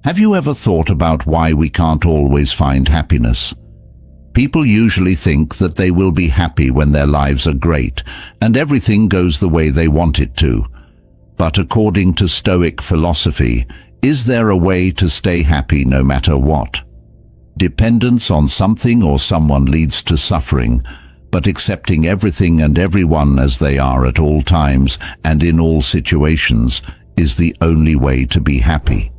Have you ever thought about why we can't always find happiness? People usually think that they will be happy when their lives are great and everything goes the way they want it to. But according to Stoic philosophy, is there a way to stay happy no matter what? Dependence on something or someone leads to suffering, but accepting everything and everyone as they are at all times and in all situations is the only way to be happy.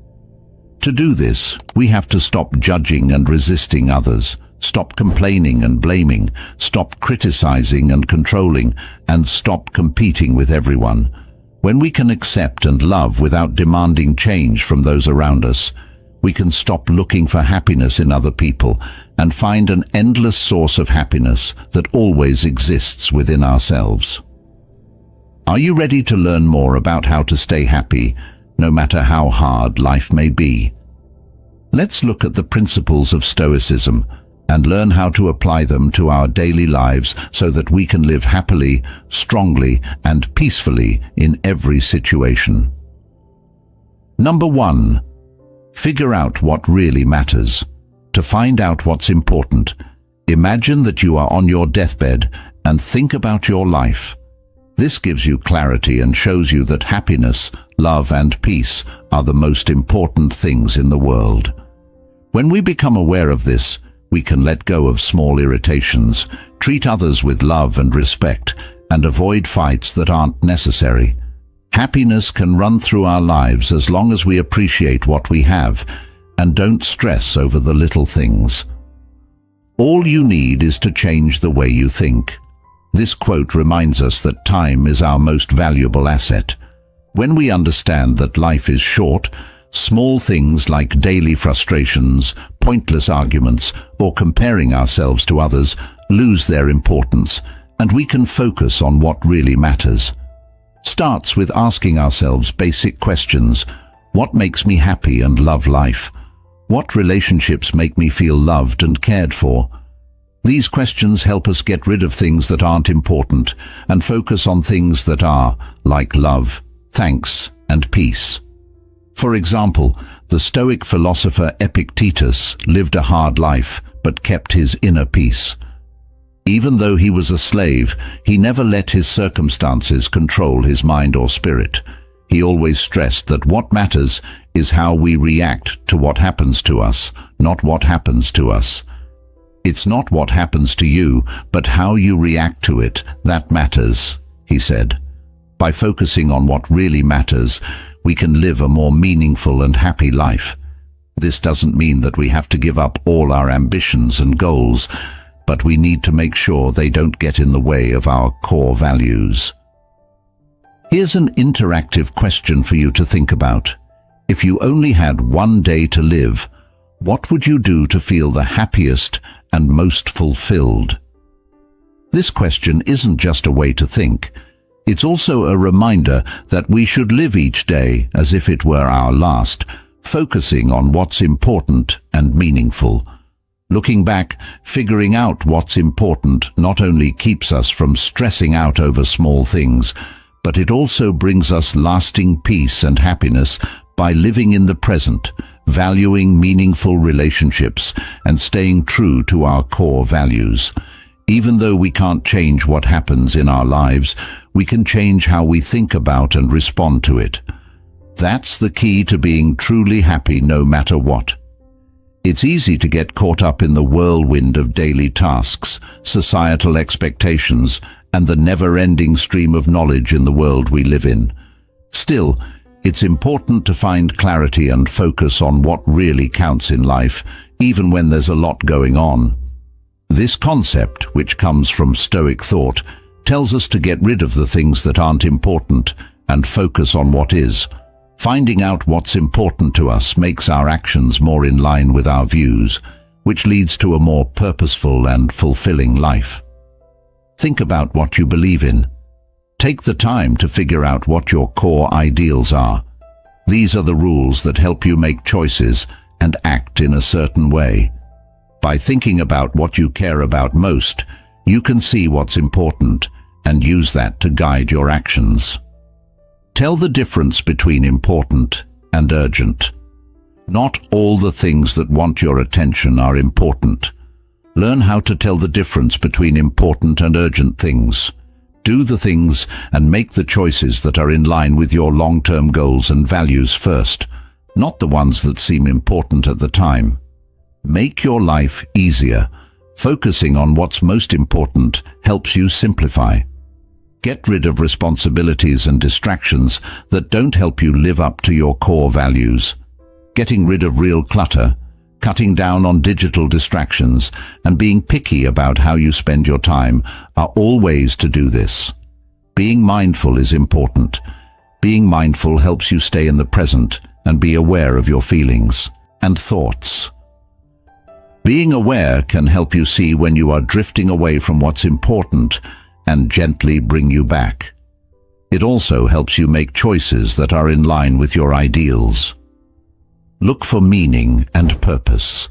To do this, we have to stop judging and resisting others, stop complaining and blaming, stop criticizing and controlling, and stop competing with everyone. When we can accept and love without demanding change from those around us, we can stop looking for happiness in other people and find an endless source of happiness that always exists within ourselves. Are you ready to learn more about how to stay happy, no matter how hard life may be? Let's look at the principles of Stoicism and learn how to apply them to our daily lives so that we can live happily, strongly, and peacefully in every situation. Number 1. Figure out what really matters. To find out what's important, imagine that you are on your deathbed and think about your life. This gives you clarity and shows you that happiness, love, and peace are the most important things in the world. When we become aware of this, we can let go of small irritations, treat others with love and respect, and avoid fights that aren't necessary. Happiness can run through our lives as long as we appreciate what we have and don't stress over the little things. All you need is to change the way you think. This quote reminds us that time is our most valuable asset. When we understand that life is short, small things like daily frustrations, pointless arguments, or comparing ourselves to others lose their importance, and we can focus on what really matters. Starts with asking ourselves basic questions. What makes me happy and love life? What relationships make me feel loved and cared for? These questions help us get rid of things that aren't important and focus on things that are, like love, thanks, and peace. For example, the Stoic philosopher Epictetus lived a hard life but kept his inner peace. Even though he was a slave, he never let his circumstances control his mind or spirit. He always stressed that what matters is how we react to what happens to us, not what happens to us. It's not what happens to you, but how you react to it that matters, he said. By focusing on what really matters, we can live a more meaningful and happy life. This doesn't mean that we have to give up all our ambitions and goals, but we need to make sure they don't get in the way of our core values. Here's an interactive question for you to think about. If you only had one day to live, what would you do to feel the happiest and most fulfilled? This question isn't just a way to think. It's also a reminder that we should live each day as if it were our last, focusing on what's important and meaningful. Looking back, figuring out what's important not only keeps us from stressing out over small things, but it also brings us lasting peace and happiness by living in the present, valuing meaningful relationships, and staying true to our core values. Even though we can't change what happens in our lives, we can change how we think about and respond to it. That's the key to being truly happy no matter what. It's easy to get caught up in the whirlwind of daily tasks, societal expectations, and the never-ending stream of knowledge in the world we live in. Still, it's important to find clarity and focus on what really counts in life, even when there's a lot going on. This concept, which comes from Stoic thought, tells us to get rid of the things that aren't important and focus on what is. Finding out what's important to us makes our actions more in line with our views, which leads to a more purposeful and fulfilling life. Think about what you believe in. Take the time to figure out what your core ideals are. These are the rules that help you make choices and act in a certain way. By thinking about what you care about most, you can see what's important and use that to guide your actions. Tell the difference between important and urgent. Not all the things that want your attention are important. Learn how to tell the difference between important and urgent things. Do the things and make the choices that are in line with your long-term goals and values first, not the ones that seem important at the time. Make your life easier. Focusing on what's most important helps you simplify. Get rid of responsibilities and distractions that don't help you live up to your core values. Getting rid of real clutter, cutting down on digital distractions, and being picky about how you spend your time are all ways to do this. Being mindful is important. Being mindful helps you stay in the present and be aware of your feelings and thoughts. Being aware can help you see when you are drifting away from what's important and gently bring you back. It also helps you make choices that are in line with your ideals. Look for meaning and purpose.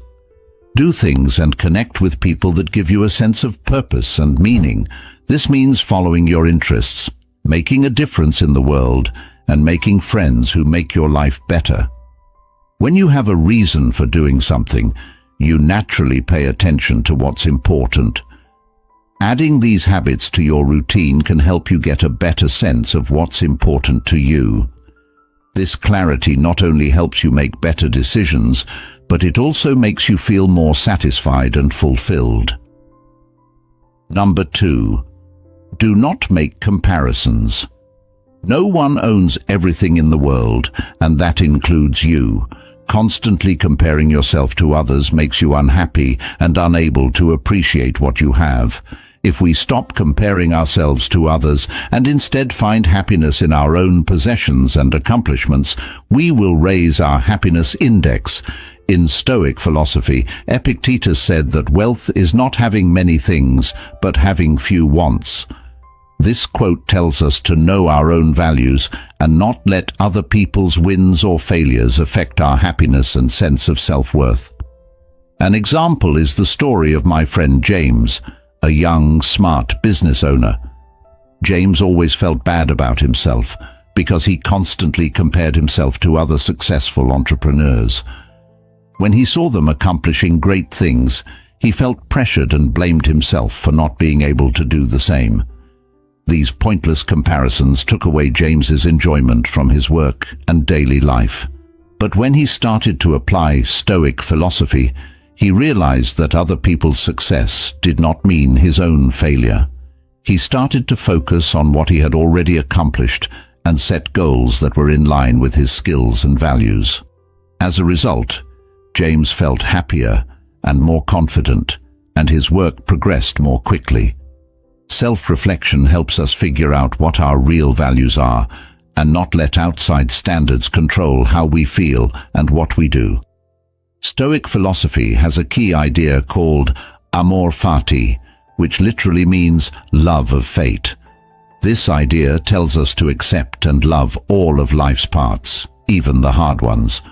Do things and connect with people that give you a sense of purpose and meaning. This means following your interests, making a difference in the world, and making friends who make your life better. When you have a reason for doing something, you naturally pay attention to what's important. Adding these habits to your routine can help you get a better sense of what's important to you. This clarity not only helps you make better decisions, but it also makes you feel more satisfied and fulfilled. Number 2. Do not make comparisons. No one owns everything in the world, and that includes you. Constantly comparing yourself to others makes you unhappy and unable to appreciate what you have. If we stop comparing ourselves to others and instead find happiness in our own possessions and accomplishments, we will raise our happiness index. In Stoic philosophy, Epictetus said that wealth is not having many things, but having few wants. This quote tells us to know our own values and not let other people's wins or failures affect our happiness and sense of self-worth. An example is the story of my friend James, a young, smart business owner. James always felt bad about himself because he constantly compared himself to other successful entrepreneurs. When he saw them accomplishing great things, he felt pressured and blamed himself for not being able to do the same. These pointless comparisons took away James's enjoyment from his work and daily life. But when he started to apply Stoic philosophy, he realized that other people's success did not mean his own failure. He started to focus on what he had already accomplished and set goals that were in line with his skills and values. As a result, James felt happier and more confident, and his work progressed more quickly. Self-reflection helps us figure out what our real values are and not let outside standards control how we feel and what we do. Stoic philosophy has a key idea called amor fati, which literally means love of fate. This idea tells us to accept and love all of life's parts, even the hard ones.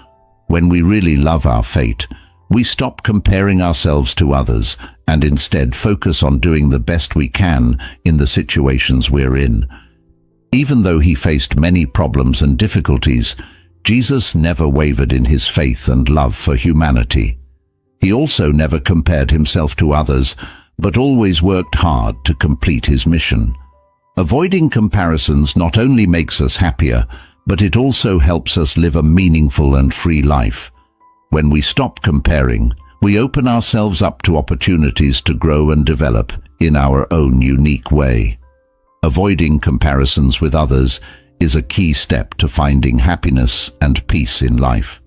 When we really love our fate, we stop comparing ourselves to others and instead focus on doing the best we can in the situations we're in. Even though he faced many problems and difficulties, Jesus never wavered in his faith and love for humanity. He also never compared himself to others, but always worked hard to complete his mission. Avoiding comparisons not only makes us happier, but it also helps us live a meaningful and free life. When we stop comparing, we open ourselves up to opportunities to grow and develop in our own unique way. Avoiding comparisons with others is a key step to finding happiness and peace in life.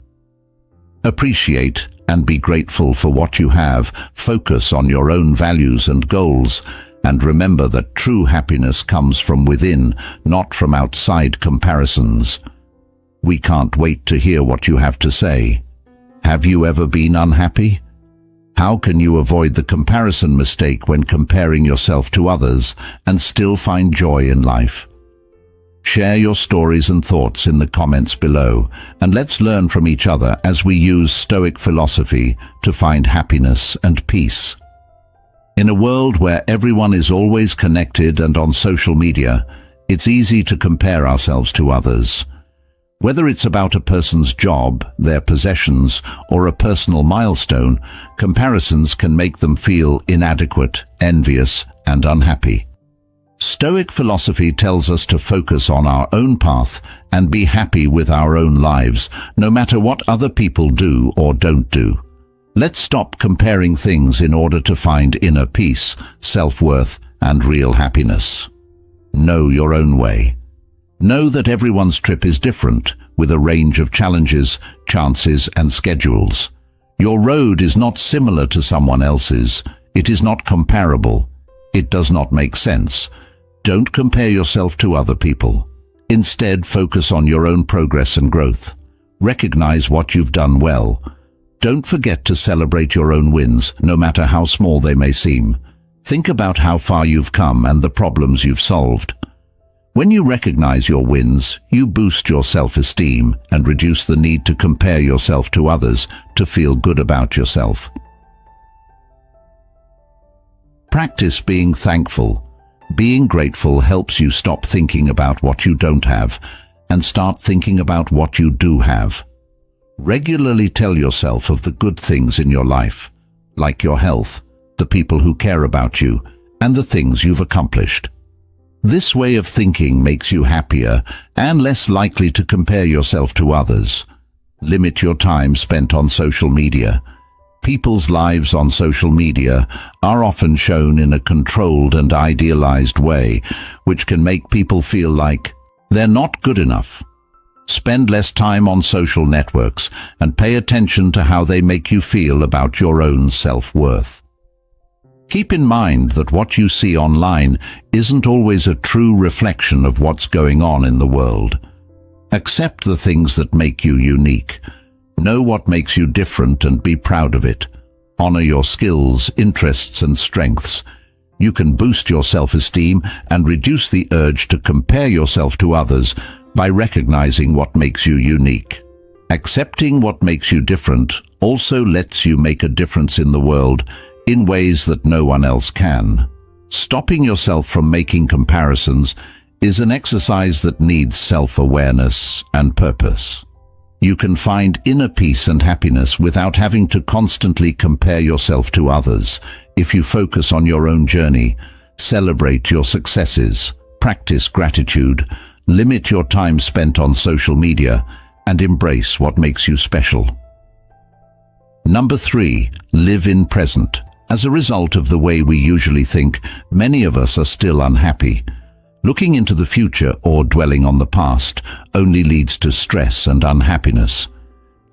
Appreciate and be grateful for what you have, focus on your own values and goals, and remember that true happiness comes from within, not from outside comparisons. We can't wait to hear what you have to say. Have you ever been unhappy? How can you avoid the comparison mistake when comparing yourself to others and still find joy in life? Share your stories and thoughts in the comments below, and let's learn from each other as we use Stoic philosophy to find happiness and peace. In a world where everyone is always connected and on social media, it's easy to compare ourselves to others. Whether it's about a person's job, their possessions, or a personal milestone, comparisons can make them feel inadequate, envious, and unhappy. Stoic philosophy tells us to focus on our own path and be happy with our own lives, no matter what other people do or don't do. Let's stop comparing things in order to find inner peace, self-worth, and real happiness. Know your own way. Know that everyone's trip is different, with a range of challenges, chances, and schedules. Your road is not similar to someone else's. It is not comparable. It does not make sense. Don't compare yourself to other people. Instead, focus on your own progress and growth. Recognize what you've done well. Don't forget to celebrate your own wins, no matter how small they may seem. Think about how far you've come and the problems you've solved. When you recognize your wins, you boost your self-esteem and reduce the need to compare yourself to others to feel good about yourself. Practice being thankful. Being grateful helps you stop thinking about what you don't have and start thinking about what you do have. Regularly tell yourself of the good things in your life, like your health, the people who care about you, and the things you've accomplished. This way of thinking makes you happier and less likely to compare yourself to others. Limit your time spent on social media. People's lives on social media are often shown in a controlled and idealized way, which can make people feel like they're not good enough. Spend less time on social networks and pay attention to how they make you feel about your own self-worth. Keep in mind that what you see online isn't always a true reflection of what's going on in the world. Accept the things that make you unique. Know what makes you different and be proud of it. Honor your skills, interests, and strengths. You can boost your self-esteem and reduce the urge to compare yourself to others by recognizing what makes you unique. Accepting what makes you different also lets you make a difference in the world in ways that no one else can. Stopping yourself from making comparisons is an exercise that needs self-awareness and purpose. You can find inner peace and happiness without having to constantly compare yourself to others if you focus on your own journey, celebrate your successes, practice gratitude, limit your time spent on social media, and embrace what makes you special. Number 3, live in present. As a result of the way we usually think, many of us are still unhappy. Looking into the future or dwelling on the past only leads to stress and unhappiness.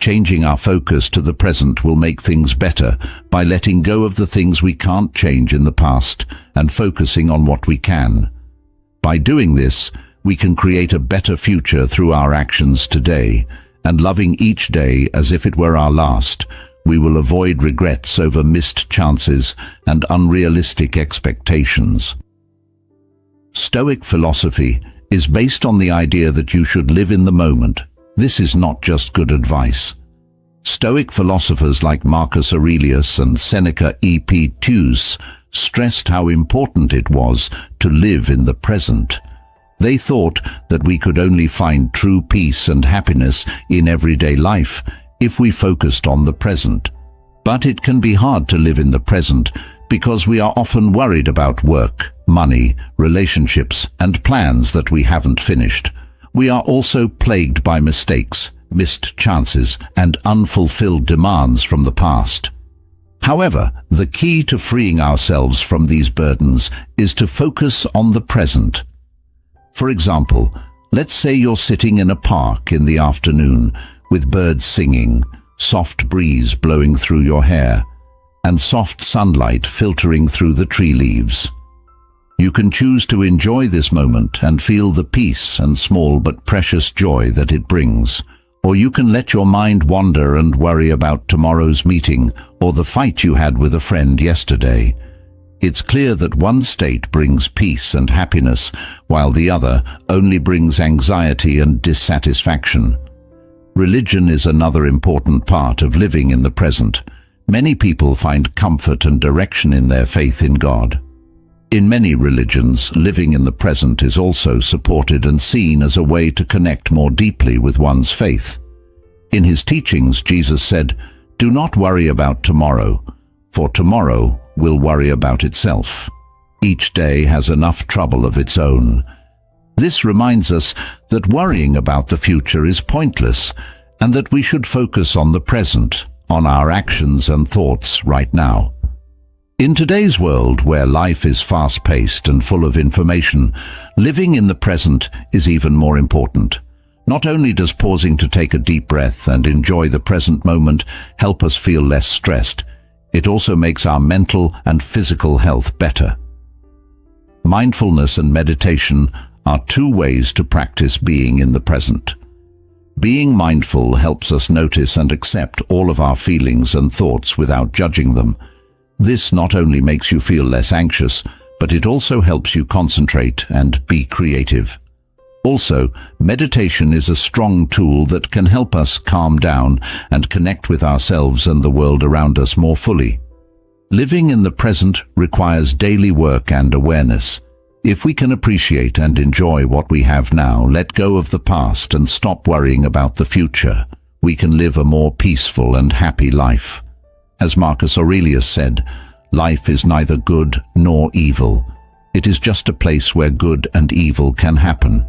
Changing our focus to the present will make things better by letting go of the things we can't change in the past and focusing on what we can. By doing this, we can create a better future through our actions today, and loving each day as if it were our last, we will avoid regrets over missed chances and unrealistic expectations. Stoic philosophy is based on the idea that you should live in the moment. This is not just good advice. Stoic philosophers like Marcus Aurelius and Seneca Epictetus stressed how important it was to live in the present. They thought that we could only find true peace and happiness in everyday life if we focused on the present. But it can be hard to live in the present because we are often worried about work, money, relationships, and plans that we haven't finished. We are also plagued by mistakes, missed chances, and unfulfilled demands from the past. However, the key to freeing ourselves from these burdens is to focus on the present. For example, let's say you're sitting in a park in the afternoon with birds singing, soft breeze blowing through your hair, and soft sunlight filtering through the tree leaves. You can choose to enjoy this moment and feel the peace and small but precious joy that it brings. Or you can let your mind wander and worry about tomorrow's meeting or the fight you had with a friend yesterday. It's clear that one state brings peace and happiness, while the other only brings anxiety and dissatisfaction. Religion is another important part of living in the present. Many people find comfort and direction in their faith in God. In many religions, living in the present is also supported and seen as a way to connect more deeply with one's faith. In his teachings, Jesus said, "Do not worry about tomorrow, for tomorrow will worry about itself. Each day has enough trouble of its own." This reminds us that worrying about the future is pointless, and that we should focus on the present, on our actions and thoughts right now. In today's world, where life is fast-paced and full of information, living in the present is even more important. Not only does pausing to take a deep breath and enjoy the present moment help us feel less stressed, it also makes our mental and physical health better. Mindfulness and meditation are two ways to practice being in the present. Being mindful helps us notice and accept all of our feelings and thoughts without judging them. This not only makes you feel less anxious, but it also helps you concentrate and be creative. Also, meditation is a strong tool that can help us calm down and connect with ourselves and the world around us more fully. Living in the present requires daily work and awareness. If we can appreciate and enjoy what we have now, let go of the past and stop worrying about the future, we can live a more peaceful and happy life. As Marcus Aurelius said, "Life is neither good nor evil. It is just a place where good and evil can happen."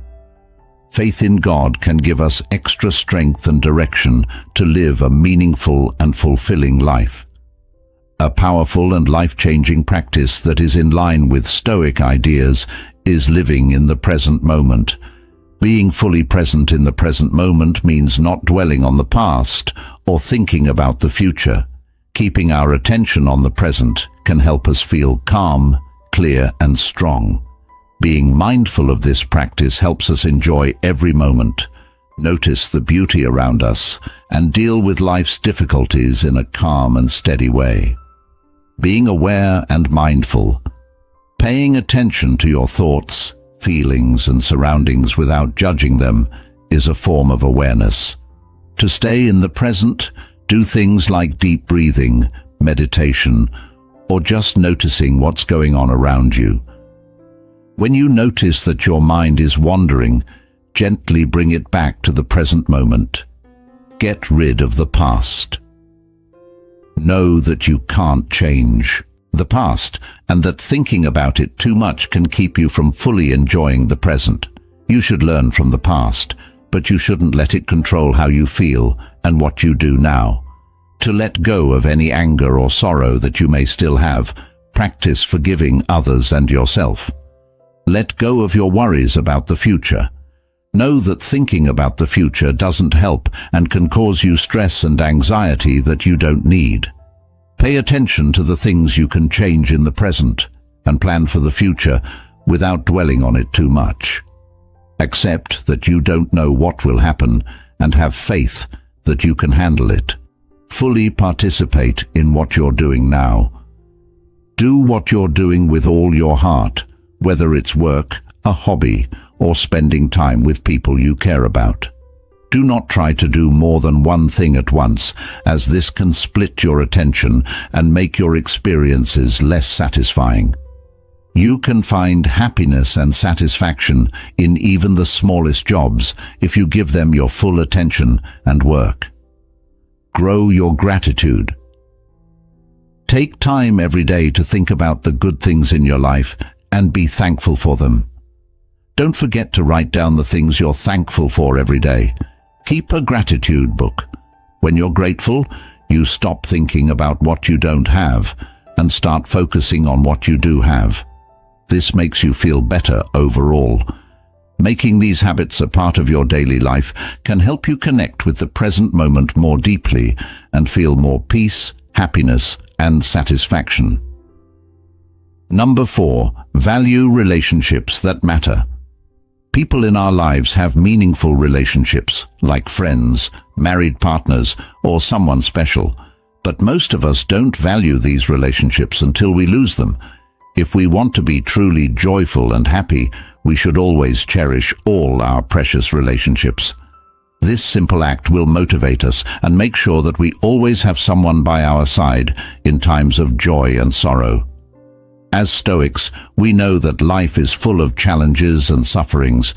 Faith in God can give us extra strength and direction to live a meaningful and fulfilling life. A powerful and life-changing practice that is in line with Stoic ideas is living in the present moment. Being fully present in the present moment means not dwelling on the past or thinking about the future. Keeping our attention on the present can help us feel calm, clear, and strong. Being mindful of this practice helps us enjoy every moment, notice the beauty around us, and deal with life's difficulties in a calm and steady way. Being aware and mindful, paying attention to your thoughts, feelings, and surroundings without judging them, is a form of awareness. To stay in the present, do things like deep breathing, meditation, or just noticing what's going on around you. When you notice that your mind is wandering, gently bring it back to the present moment. Get rid of the past. Know that you can't change the past, and that thinking about it too much can keep you from fully enjoying the present. You should learn from the past, but you shouldn't let it control how you feel and what you do now. To let go of any anger or sorrow that you may still have, practice forgiving others and yourself. Let go of your worries about the future. Know that thinking about the future doesn't help and can cause you stress and anxiety that you don't need. Pay attention to the things you can change in the present and plan for the future without dwelling on it too much. Accept that you don't know what will happen and have faith that you can handle it. Fully participate in what you're doing now. Do what you're doing with all your heart, whether it's work, a hobby, or spending time with people you care about. Do not try to do more than one thing at once, as this can split your attention and make your experiences less satisfying. You can find happiness and satisfaction in even the smallest jobs if you give them your full attention and work. Grow your gratitude. Take time every day to think about the good things in your life and be thankful for them. Don't forget to write down the things you're thankful for every day. Keep a gratitude book. When you're grateful, you stop thinking about what you don't have and start focusing on what you do have. This makes you feel better overall. Making these habits a part of your daily life can help you connect with the present moment more deeply and feel more peace, happiness, and satisfaction. Number 4, value relationships that matter. People in our lives have meaningful relationships, like friends, married partners, or someone special. But most of us don't value these relationships until we lose them. If we want to be truly joyful and happy, we should always cherish all our precious relationships. This simple act will motivate us and make sure that we always have someone by our side in times of joy and sorrow. As Stoics, we know that life is full of challenges and sufferings,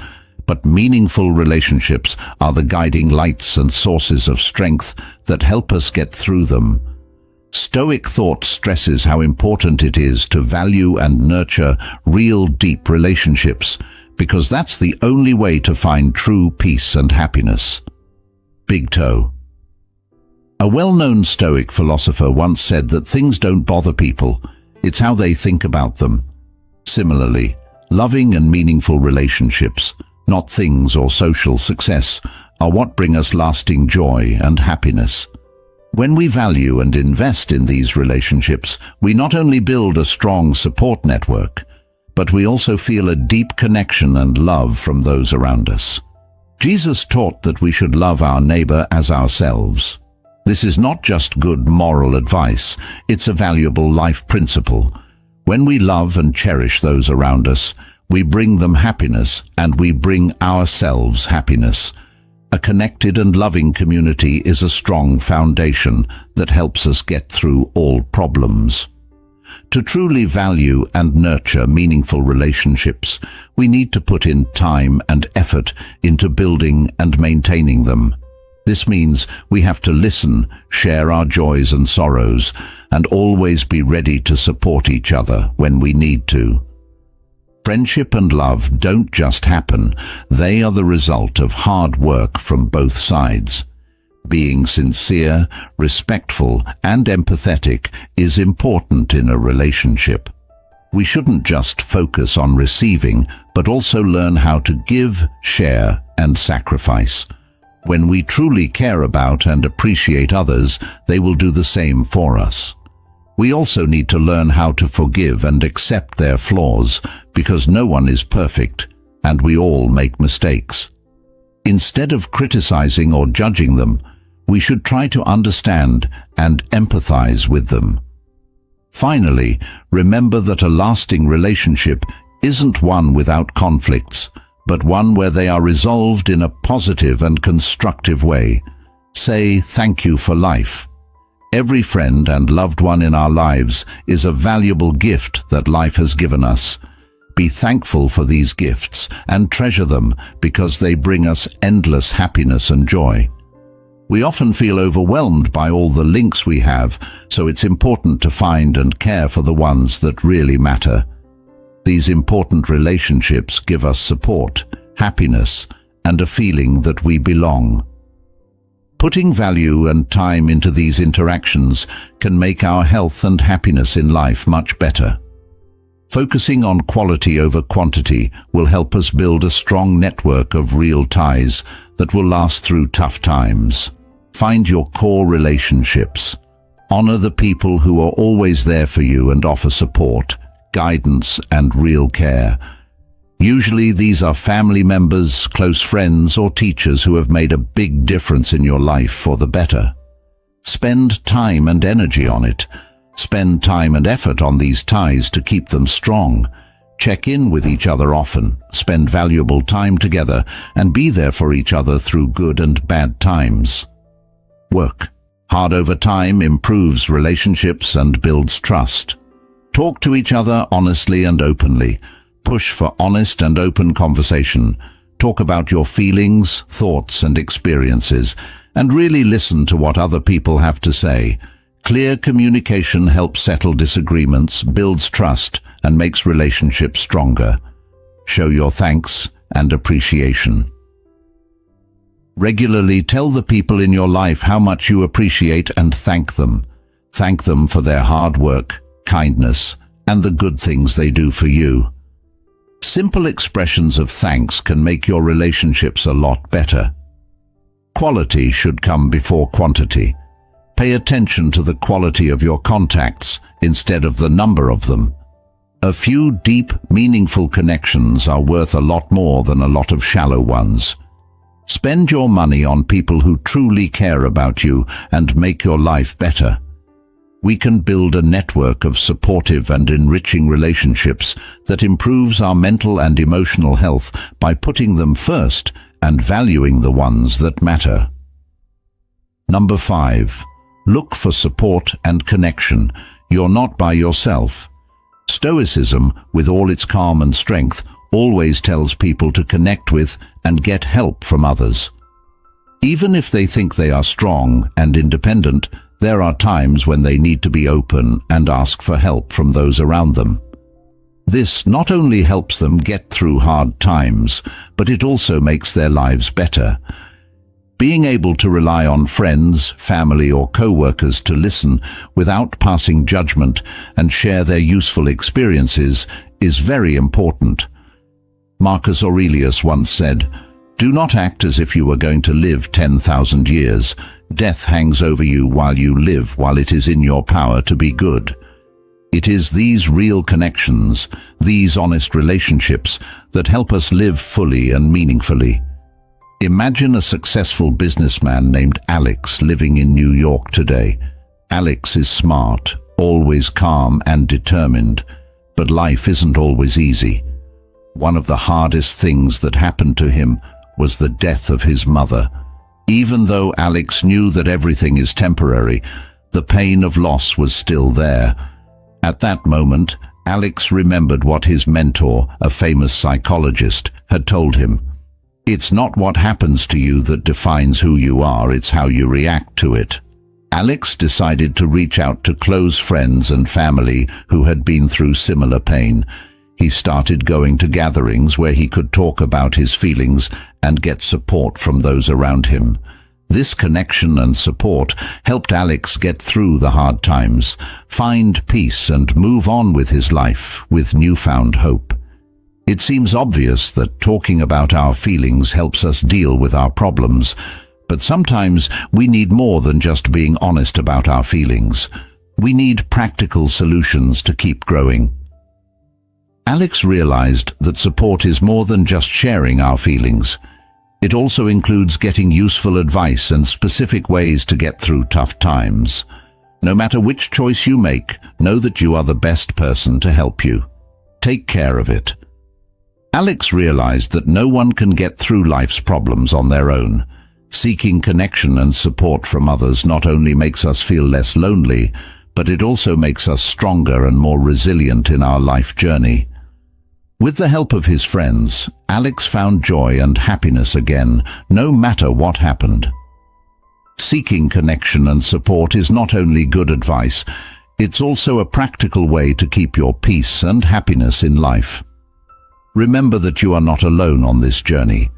but meaningful relationships are the guiding lights and sources of strength that help us get through them. Stoic thought stresses how important it is to value and nurture real deep relationships, because that's the only way to find true peace and happiness. Big Toe. A well-known Stoic philosopher once said that things don't bother people, it's how they think about them. Similarly, loving and meaningful relationships, not things or social success, are what bring us lasting joy and happiness. When we value and invest in these relationships, we not only build a strong support network, but we also feel a deep connection and love from those around us. Jesus taught that we should love our neighbor as ourselves. This is not just good moral advice, it's a valuable life principle. When we love and cherish those around us, we bring them happiness and we bring ourselves happiness. A connected and loving community is a strong foundation that helps us get through all problems. To truly value and nurture meaningful relationships, we need to put in time and effort into building and maintaining them. This means we have to listen, share our joys and sorrows, and always be ready to support each other when we need to. Friendship and love don't just happen, they are the result of hard work from both sides. Being sincere, respectful, and empathetic is important in a relationship. We shouldn't just focus on receiving, but also learn how to give, share, and sacrifice. When we truly care about and appreciate others, they will do the same for us. We also need to learn how to forgive and accept their flaws, because no one is perfect, and we all make mistakes. Instead of criticizing or judging them, we should try to understand and empathize with them. Finally, remember that a lasting relationship isn't one without conflicts, but one where they are resolved in a positive and constructive way. Say thank you for life. Every friend and loved one in our lives is a valuable gift that life has given us. Be thankful for these gifts and treasure them because they bring us endless happiness and joy. We often feel overwhelmed by all the links we have, so it's important to find and care for the ones that really matter. These important relationships give us support, happiness, and a feeling that we belong. Putting value and time into these interactions can make our health and happiness in life much better. Focusing on quality over quantity will help us build a strong network of real ties that will last through tough times. Find your core relationships. Honor the people who are always there for you and offer support, guidance, and real care. Usually these are family members, close friends, or teachers who have made a big difference in your life for the better. Spend time and energy on it. Spend time and effort on these ties to keep them strong. Check in with each other often, spend valuable time together, and be there for each other through good and bad times. Work hard over time improves relationships and builds trust. Talk to each other honestly and openly. Push for honest and open conversation. Talk about your feelings, thoughts, and experiences, and really listen to what other people have to say. Clear communication helps settle disagreements, builds trust, and makes relationships stronger. Show your thanks and appreciation. Regularly tell the people in your life how much you appreciate and thank them. Thank them for their hard work, kindness, and the good things they do for you. Simple expressions of thanks can make your relationships a lot better. Quality should come before quantity. Pay attention to the quality of your contacts instead of the number of them. A few deep, meaningful connections are worth a lot more than a lot of shallow ones. Spend your money on people who truly care about you and make your life better. We can build a network of supportive and enriching relationships that improves our mental and emotional health by putting them first and valuing the ones that matter. Number 5. Look for support and connection. You're not by yourself. Stoicism, with all its calm and strength, always tells people to connect with and get help from others. Even if they think they are strong and independent, there are times when they need to be open and ask for help from those around them. This not only helps them get through hard times, but it also makes their lives better. Being able to rely on friends, family or co-workers to listen without passing judgment and share their useful experiences is very important. Marcus Aurelius once said, "Do not act as if you were going to live 10,000 years. Death hangs over you while you live, while it is in your power to be good." It is these real connections, these honest relationships, that help us live fully and meaningfully. Imagine a successful businessman named Alex living in New York today. Alex is smart, always calm and determined, but life isn't always easy. One of the hardest things that happened to him was the death of his mother. Even though Alex knew that everything is temporary, the pain of loss was still there. At that moment, Alex remembered what his mentor, a famous psychologist, had told him. It's not what happens to you that defines who you are, it's how you react to it. Alex decided to reach out to close friends and family who had been through similar pain. He started going to gatherings where he could talk about his feelings and get support from those around him. This connection and support helped Alex get through the hard times, find peace and move on with his life with newfound hope. It seems obvious that talking about our feelings helps us deal with our problems, but sometimes we need more than just being honest about our feelings. We need practical solutions to keep growing. Alex realized that support is more than just sharing our feelings. It also includes getting useful advice and specific ways to get through tough times. No matter which choice you make, know that you are the best person to help you. Take care of it. Alex realized that no one can get through life's problems on their own. Seeking connection and support from others not only makes us feel less lonely, but it also makes us stronger and more resilient in our life journey. With the help of his friends, Alex found joy and happiness again, no matter what happened. Seeking connection and support is not only good advice, it's also a practical way to keep your peace and happiness in life. Remember that you are not alone on this journey.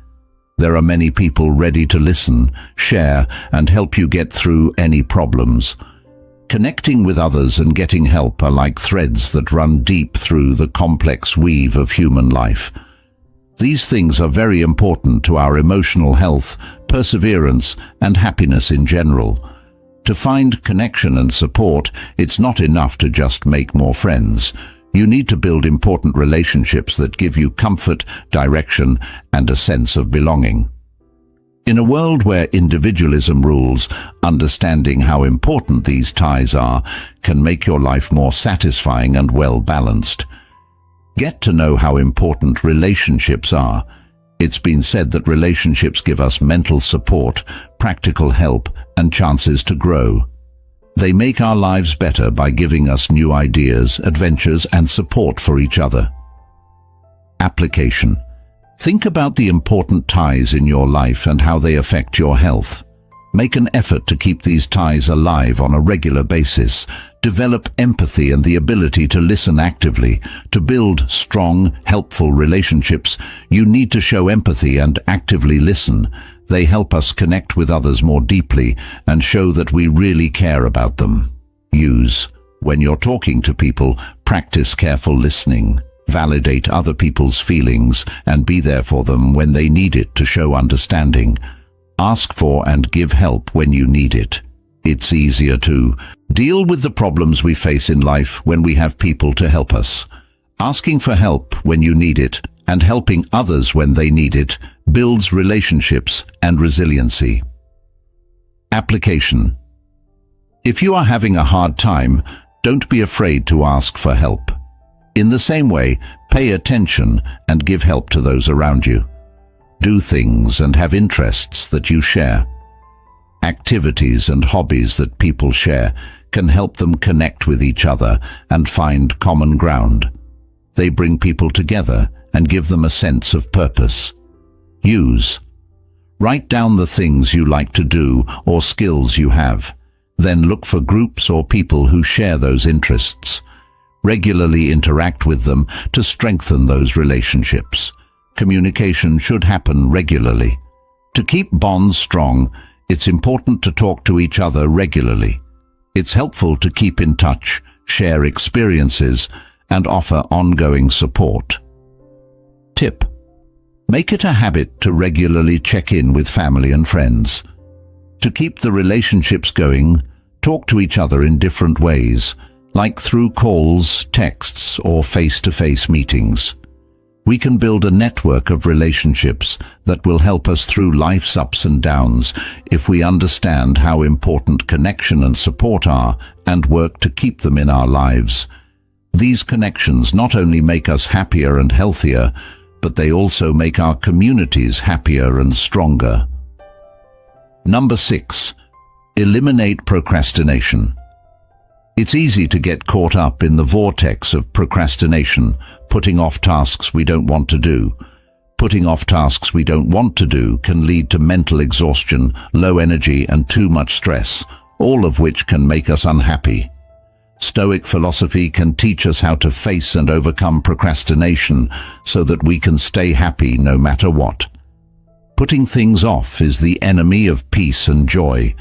There are many people ready to listen, share, and help you get through any problems. Connecting with others and getting help are like threads that run deep through the complex weave of human life. These things are very important to our emotional health, perseverance, and happiness in general. To find connection and support, it's not enough to just make more friends. You need to build important relationships that give you comfort, direction, and a sense of belonging. In a world where individualism rules, understanding how important these ties are can make your life more satisfying and well-balanced. Get to know how important relationships are. It's been said that relationships give us mental support, practical help, and chances to grow. They make our lives better by giving us new ideas, adventures, and support for each other. Application. Think about the important ties in your life and how they affect your health. Make an effort to keep these ties alive on a regular basis. Develop empathy and the ability to listen actively. To build strong, helpful relationships, you need to show empathy and actively listen. They help us connect with others more deeply and show that we really care about them. Use. When you're talking to people, practice careful listening. Validate other people's feelings and be there for them when they need it to show understanding. Ask for and give help when you need it. It's easier to deal with the problems we face in life when we have people to help us. Asking for help when you need it and helping others when they need it builds relationships and resiliency. Application. If you are having a hard time, don't be afraid to ask for help. In the same way, pay attention and give help to those around you. Do things and have interests that you share. Activities and hobbies that people share can help them connect with each other and find common ground. They bring people together and give them a sense of purpose. Use. Write down the things you like to do or skills you have. Then look for groups or people who share those interests. Regularly interact with them to strengthen those relationships. Communication should happen regularly. To keep bonds strong, it's important to talk to each other regularly. It's helpful to keep in touch, share experiences, and offer ongoing support. Tip: make it a habit to regularly check in with family and friends. To keep the relationships going, talk to each other in different ways, like through calls, texts, or face-to-face meetings. We can build a network of relationships that will help us through life's ups and downs if we understand how important connection and support are and work to keep them in our lives. These connections not only make us happier and healthier, but they also make our communities happier and stronger. Number 6. Eliminate procrastination. It's easy to get caught up in the vortex of procrastination, putting off tasks we don't want to do. Putting off tasks we don't want to do can lead to mental exhaustion, low energy, and too much stress, all of which can make us unhappy. Stoic philosophy can teach us how to face and overcome procrastination so that we can stay happy no matter what. Putting things off is the enemy of peace and joy.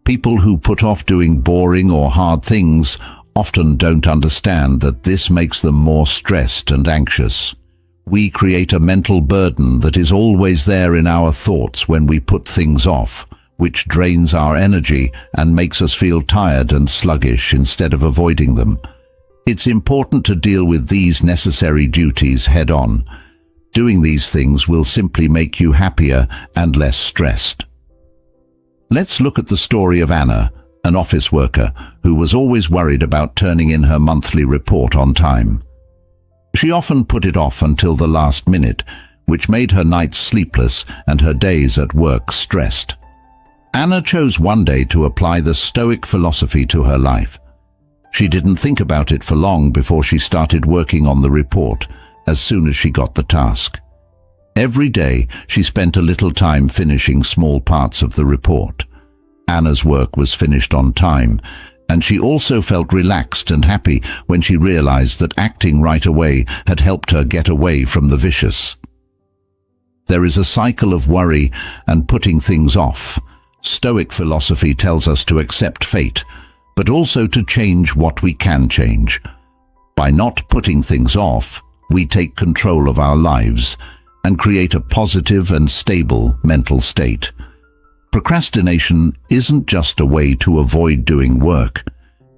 People who put off doing boring or hard things often don't understand that this makes them more stressed and anxious. We create a mental burden that is always there in our thoughts when we put things off, which drains our energy and makes us feel tired and sluggish instead of avoiding them. It's important to deal with these necessary duties head-on. Doing these things will simply make you happier and less stressed. Let's look at the story of Anna, an office worker who was always worried about turning in her monthly report on time. She often put it off until the last minute, which made her nights sleepless and her days at work stressed. Anna chose one day to apply the Stoic philosophy to her life. She didn't think about it for long before she started working on the report, as soon as she got the task. Every day, she spent a little time finishing small parts of the report. Anna's work was finished on time, and she also felt relaxed and happy when she realized that acting right away had helped her get away from the vicious. There is a cycle of worry and putting things off. Stoic philosophy tells us to accept fate, but also to change what we can change. By not putting things off, we take control of our lives and create a positive and stable mental state. Procrastination isn't just a way to avoid doing work.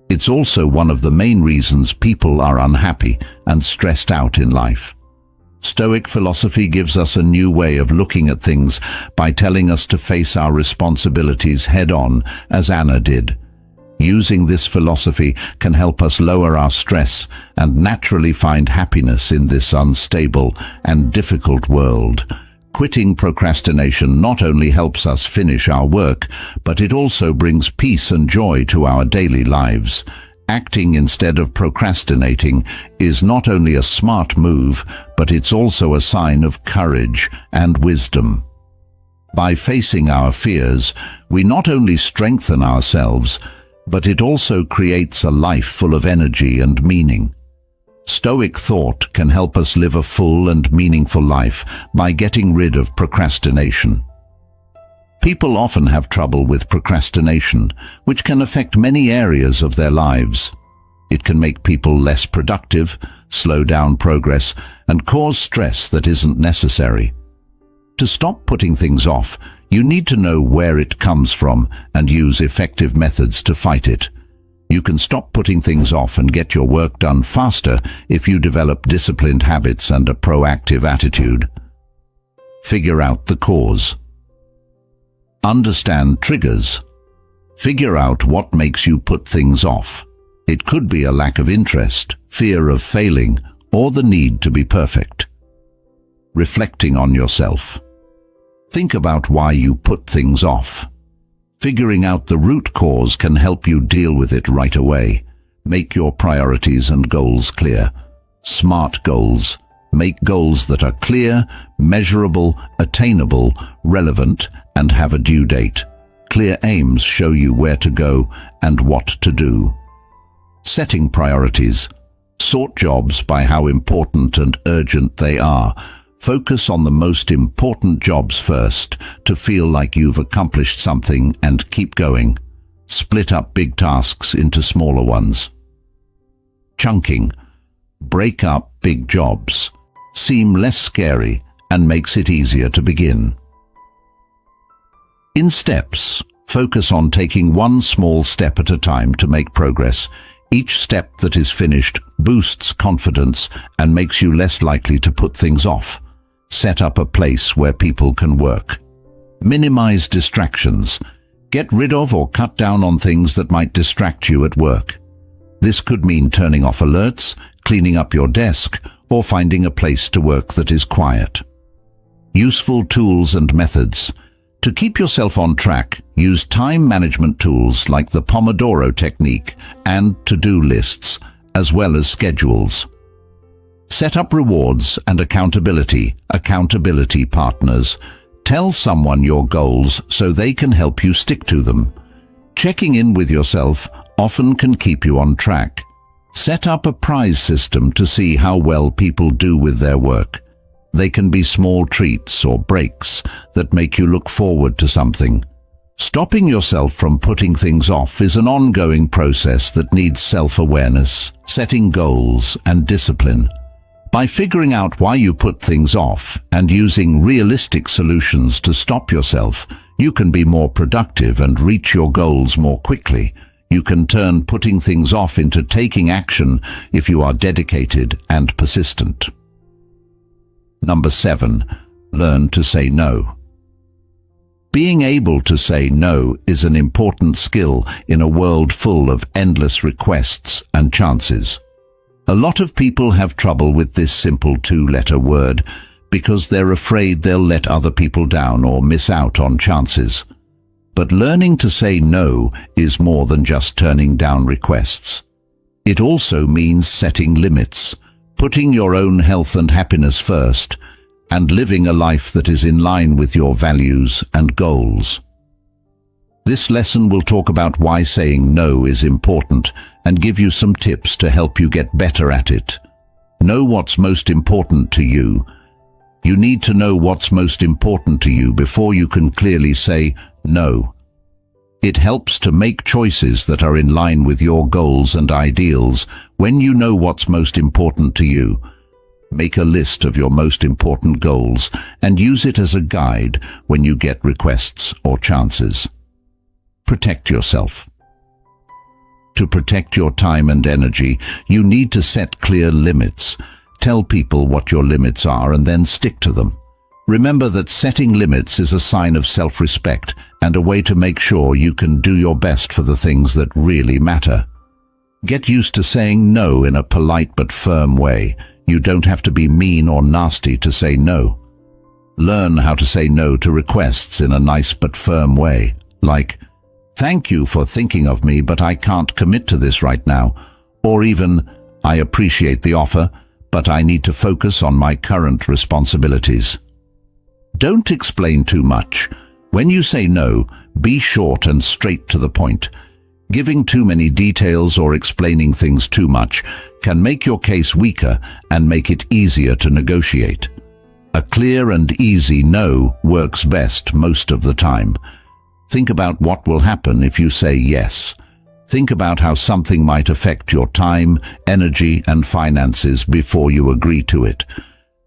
It's also one of the main reasons people are unhappy and stressed out in life. Stoic philosophy gives us a new way of looking at things by telling us to face our responsibilities head-on, as Anna did. Using this philosophy can help us lower our stress and naturally find happiness in this unstable and difficult world. Quitting procrastination not only helps us finish our work, but it also brings peace and joy to our daily lives. Acting instead of procrastinating is not only a smart move, but it's also a sign of courage and wisdom. By facing our fears, we not only strengthen ourselves, but it also creates a life full of energy and meaning. Stoic thought can help us live a full and meaningful life by getting rid of procrastination. People often have trouble with procrastination, which can affect many areas of their lives. It can make people less productive, slow down progress, and cause stress that isn't necessary. To stop putting things off, you need to know where it comes from and use effective methods to fight it. You can stop putting things off and get your work done faster if you develop disciplined habits and a proactive attitude. Figure out the cause. Understand triggers. Figure out what makes you put things off. It could be a lack of interest, fear of failing, or the need to be perfect. Reflecting on yourself. Think about why you put things off. Figuring out the root cause can help you deal with it right away. Make your priorities and goals clear. SMART goals. Make goals that are clear, measurable, attainable, relevant, and have a due date. Clear aims show you where to go and what to do. Setting priorities. Sort jobs by how important and urgent they are. Focus on the most important jobs first to feel like you've accomplished something and keep going. Split up big tasks into smaller ones. Chunking. Break up big jobs. Seem less scary and makes it easier to begin. In steps, focus on taking one small step at a time to make progress. Each step that is finished boosts confidence and makes you less likely to put things off. Set up a place where people can work. Minimize distractions. Get rid of or cut down on things that might distract you at work. This could mean turning off alerts, cleaning up your desk, or finding a place to work that is quiet. Useful tools and methods. To keep yourself on track, use time management tools like the Pomodoro technique and to-do lists, as well as schedules. Set up rewards and accountability partners. Tell someone your goals so they can help you stick to them. Checking in with yourself often can keep you on track. Set up a prize system to see how well people do with their work. They can be small treats or breaks that make you look forward to something. Stopping yourself from putting things off is an ongoing process that needs self-awareness, setting goals, and discipline. By figuring out why you put things off and using realistic solutions to stop yourself, you can be more productive and reach your goals more quickly. You can turn putting things off into taking action if you are dedicated and persistent. Number 7. Learn to say no. Being able to say no is an important skill in a world full of endless requests and chances. A lot of people have trouble with this simple 2-letter word because they're afraid they'll let other people down or miss out on chances. But learning to say no is more than just turning down requests. It also means setting limits, putting your own health and happiness first, and living a life that is in line with your values and goals. This lesson will talk about why saying no is important and give you some tips to help you get better at it. Know what's most important to you. You need to know what's most important to you before you can clearly say no. It helps to make choices that are in line with your goals and ideals when you know what's most important to you. Make a list of your most important goals and use it as a guide when you get requests or chances. Protect yourself. To protect your time and energy, you need to set clear limits. Tell people what your limits are and then stick to them. Remember that setting limits is a sign of self-respect and a way to make sure you can do your best for the things that really matter. Get used to saying no in a polite but firm way. You don't have to be mean or nasty to say no. Learn how to say no to requests in a nice but firm way, like, "Thank you for thinking of me, but I can't commit to this right now," or even, "I appreciate the offer, but I need to focus on my current responsibilities." Don't explain too much. When you say no, be short and straight to the point. Giving too many details or explaining things too much can make your case weaker and make it easier to negotiate. A clear and easy no works best most of the time. Think about what will happen if you say yes. Think about how something might affect your time, energy, and finances before you agree to it.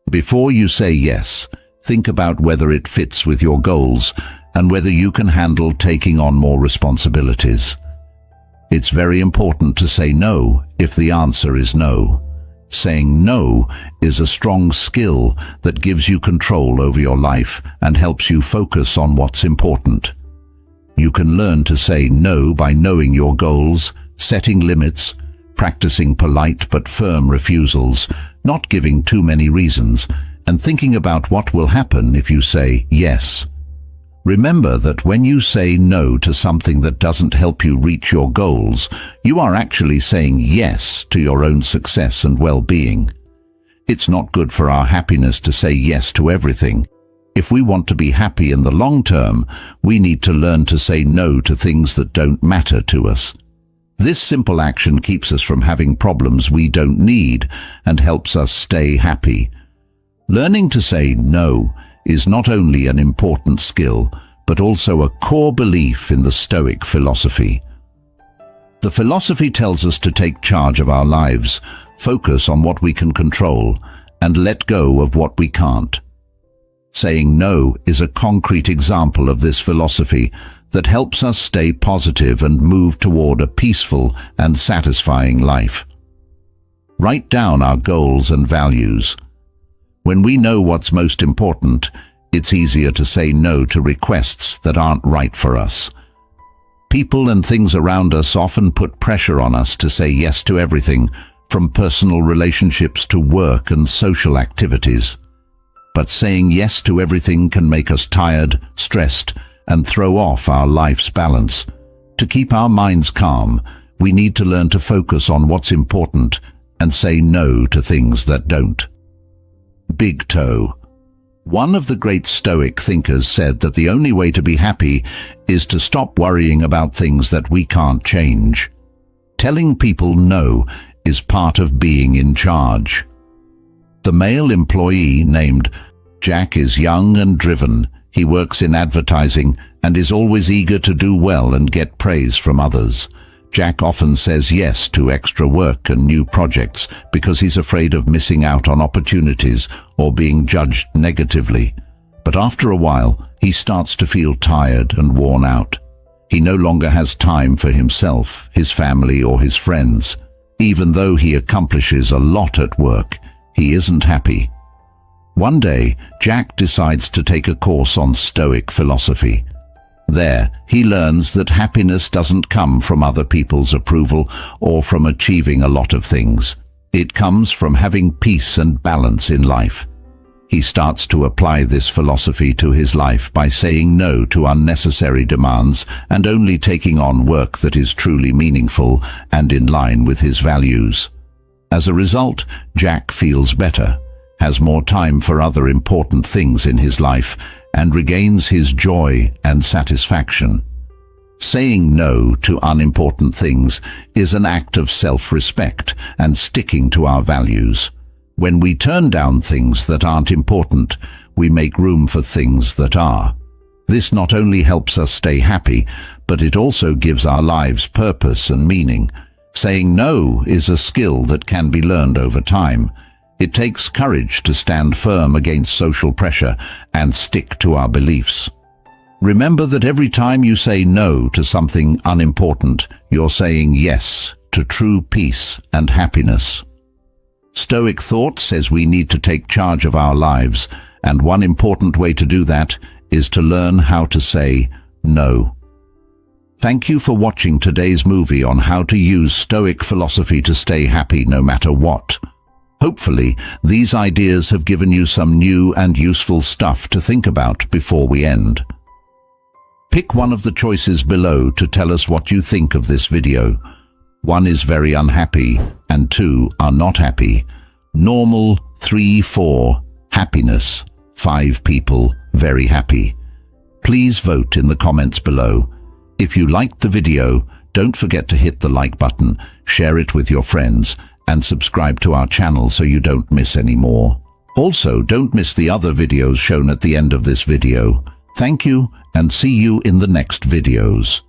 Before you say yes, think about whether it fits with your goals and whether you can handle taking on more responsibilities. It's very important to say no if the answer is no. Saying no is a strong skill that gives you control over your life and helps you focus on what's important. You can learn to say no by knowing your goals, setting limits, practicing polite but firm refusals, not giving too many reasons, and thinking about what will happen if you say yes. Remember that when you say no to something that doesn't help you reach your goals, you are actually saying yes to your own success and well-being. It's not good for our happiness to say yes to everything. If we want to be happy in the long term, we need to learn to say no to things that don't matter to us. This simple action keeps us from having problems we don't need and helps us stay happy. Learning to say no is not only an important skill, but also a core belief in the Stoic philosophy. The philosophy tells us to take charge of our lives, focus on what we can control, and let go of what we can't. Saying no is a concrete example of this philosophy that helps us stay positive and move toward a peaceful and satisfying life. Write down our goals and values. When we know what's most important, it's easier to say no to requests that aren't right for us. People and things around us often put pressure on us to say yes to everything, from personal relationships to work and social activities. But saying yes to everything can make us tired, stressed, and throw off our life's balance. To keep our minds calm, we need to learn to focus on what's important and say no to things that don't. Big toe. One of the great Stoic thinkers said that the only way to be happy is to stop worrying about things that we can't change. Telling people no is part of being in charge. The male employee named Jack is young and driven. He works in advertising and is always eager to do well and get praise from others. Jack often says yes to extra work and new projects because he's afraid of missing out on opportunities or being judged negatively. But after a while, he starts to feel tired and worn out. He no longer has time for himself, his family, or his friends. Even though he accomplishes a lot at work, he isn't happy. One day, Jack decides to take a course on Stoic philosophy. There, he learns that happiness doesn't come from other people's approval or from achieving a lot of things. It comes from having peace and balance in life. He starts to apply this philosophy to his life by saying no to unnecessary demands and only taking on work that is truly meaningful and in line with his values. As a result, Jack feels better, has more time for other important things in his life, and regains his joy and satisfaction. Saying no to unimportant things is an act of self-respect and sticking to our values. When we turn down things that aren't important, we make room for things that are. This not only helps us stay happy, but it also gives our lives purpose and meaning. Saying no is a skill that can be learned over time. It takes courage to stand firm against social pressure and stick to our beliefs. Remember that every time you say no to something unimportant, you're saying yes to true peace and happiness. Stoic thought says we need to take charge of our lives, and one important way to do that is to learn how to say no. Thank you for watching today's movie on how to use Stoic philosophy to stay happy no matter what. Hopefully, these ideas have given you some new and useful stuff to think about before we end. Pick one of the choices below to tell us what you think of this video. 1 is very unhappy, and 2 are not happy. Normal, 3, 4, happiness, 5 people, very happy. Please vote in the comments below. If you liked the video, don't forget to hit the like button, share it with your friends, and subscribe to our channel so you don't miss any more. Also, don't miss the other videos shown at the end of this video. Thank you, and see you in the next videos.